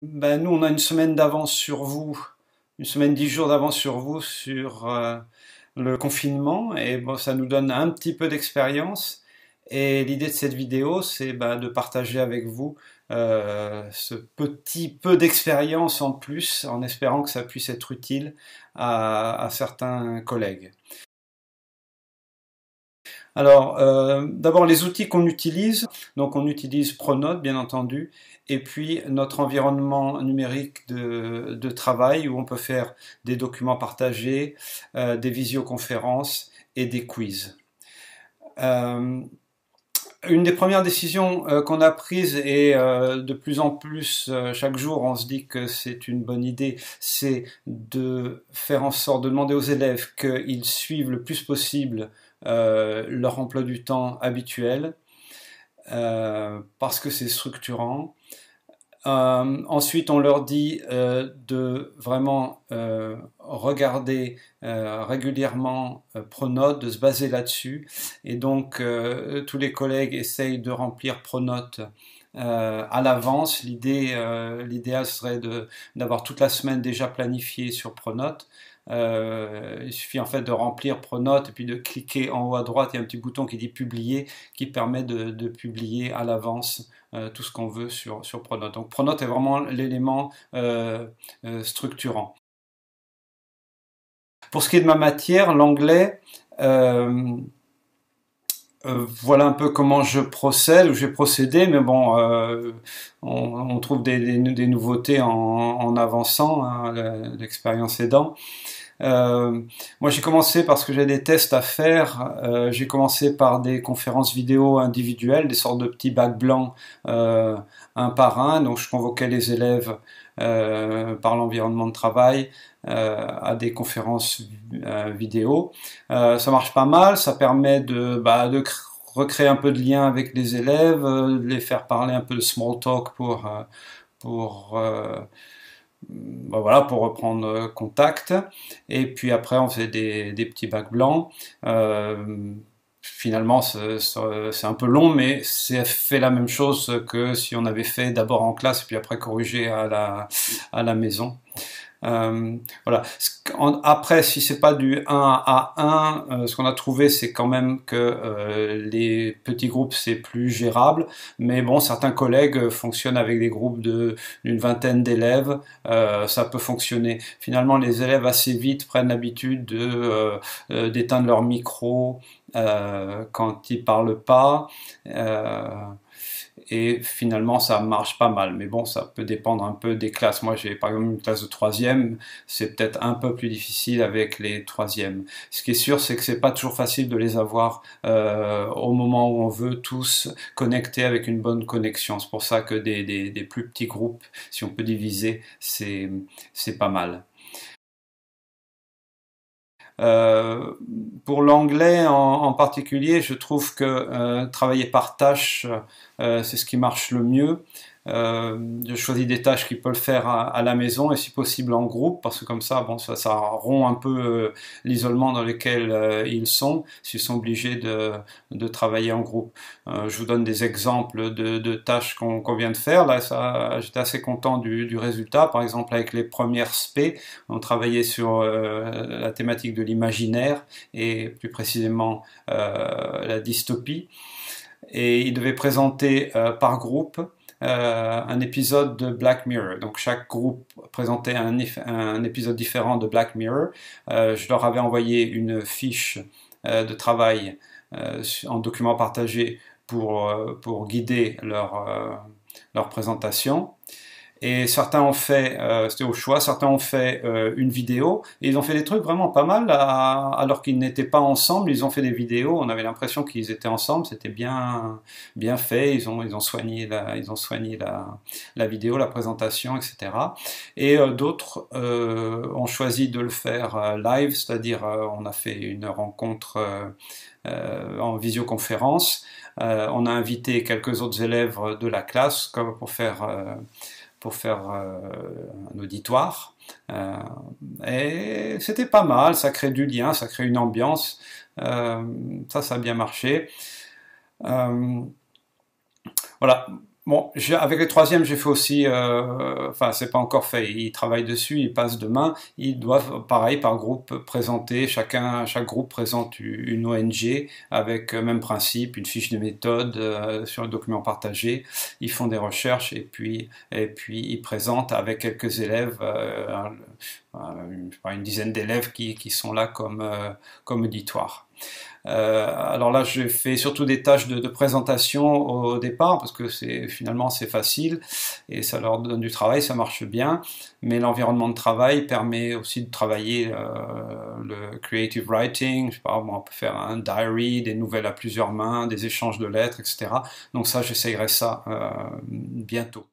Ben, nous, on a une semaine d'avance sur vous, une semaine, 10 jours d'avance sur vous sur le confinement, et bon, ça nous donne un petit peu d'expérience. Et l'idée de cette vidéo, c'est ben, de partager avec vous ce petit peu d'expérience en plus, en espérant que ça puisse être utile à certains collègues. Alors, d'abord les outils qu'on utilise. Donc on utilise Pronote, bien entendu, et puis notre environnement numérique de travail où on peut faire des documents partagés, des visioconférences et des quiz. Euh, une des premières décisions qu'on a prises, et de plus en plus chaque jour on se dit que c'est une bonne idée, c'est de faire en sorte de demander aux élèves qu'ils suivent le plus possible leur emploi du temps habituel, parce que c'est structurant. Ensuite, on leur dit de vraiment regarder régulièrement Pronote, de se baser là-dessus. Et donc, tous les collègues essayent de remplir Pronote à l'avance. L'idéal serait d'avoir toute la semaine déjà planifiée sur Pronote. Il suffit en fait de remplir Pronote et puis de cliquer en haut à droite, il y a un petit bouton qui dit publier, qui permet de publier à l'avance tout ce qu'on veut sur Pronote. Donc Pronote est vraiment l'élément structurant. Pour ce qui est de ma matière, l'anglais, voilà un peu comment je procède, ou j'ai procédé, mais bon, on trouve des nouveautés en avançant, hein, l'expérience aidant. Moi j'ai commencé parce que j'ai des tests à faire. J'ai commencé par des conférences vidéo individuelles, des sortes de petits bacs blancs un par un. Donc je convoquais les élèves par l'environnement de travail à des conférences vidéo. Ça marche pas mal, ça permet de recréer un peu de lien avec les élèves, de les faire parler un peu de small talk pour voilà, pour reprendre contact. Et puis après, on fait des petits bacs blancs. Finalement, c'est un peu long, mais c'est fait la même chose que si on avait fait d'abord en classe et puis après corrigé à la maison. Voilà. Après, si c'est pas du 1 à 1, ce qu'on a trouvé, c'est quand même que les petits groupes, c'est plus gérable. Mais bon, certains collègues fonctionnent avec des groupes d'une vingtaine d'élèves. Ça peut fonctionner. Finalement, les élèves assez vite prennent l'habitude d'éteindre leur micro quand ils parlent pas. Et finalement ça marche pas mal, mais bon, ça peut dépendre un peu des classes. Moi j'ai par exemple une classe de troisième, c'est peut-être un peu plus difficile avec les troisièmes. Ce qui est sûr, c'est que c'est pas toujours facile de les avoir au moment où on veut tous connecter avec une bonne connexion. C'est pour ça que des plus petits groupes, si on peut diviser, c'est pas mal. Euh, pour l'anglais en particulier, je trouve que travailler par tâche, c'est ce qui marche le mieux. Je choisis des tâches qui peuvent le faire à la maison et si possible en groupe, parce que comme ça, bon, ça rompt un peu l'isolement dans lequel ils sont, s'ils sont obligés de travailler en groupe. Je vous donne des exemples de tâches qu'on vient de faire. Là, j'étais assez content du résultat. Par exemple, avec les premières SP, on travaillait sur la thématique de l'imaginaire et plus précisément la dystopie. Et ils devaient présenter par groupe un épisode de Black Mirror. Donc chaque groupe présentait un épisode différent de Black Mirror. Je leur avais envoyé une fiche de travail en document partagé pour guider leur présentation. Et certains ont fait, c'était au choix, certains ont fait une vidéo, et ils ont fait des trucs vraiment pas mal, alors qu'ils n'étaient pas ensemble, ils ont fait des vidéos, on avait l'impression qu'ils étaient ensemble, c'était bien fait, ils ont soigné la vidéo, la présentation, etc. Et d'autres ont choisi de le faire live, c'est-à-dire on a fait une rencontre en visioconférence, on a invité quelques autres élèves de la classe comme pour faire un auditoire. Et c'était pas mal, ça crée du lien, ça crée une ambiance. Ça a bien marché. Voilà. Bon, avec le troisième, j'ai fait aussi, enfin, c'est pas encore fait. Ils travaillent dessus, ils passent demain. Ils doivent, pareil, par groupe, présenter. Chaque groupe présente une ONG avec même principe, une fiche de méthode sur le document partagé. Ils font des recherches et puis ils présentent avec quelques élèves, je sais pas, une dizaine d'élèves qui sont là comme auditoire. Alors là, j'ai fait surtout des tâches de présentation au départ parce que finalement c'est facile et ça leur donne du travail, ça marche bien. Mais l'environnement de travail permet aussi de travailler le creative writing. Je sais pas, on peut faire un diary, des nouvelles à plusieurs mains, des échanges de lettres, etc. Donc ça, j'essayerai ça bientôt.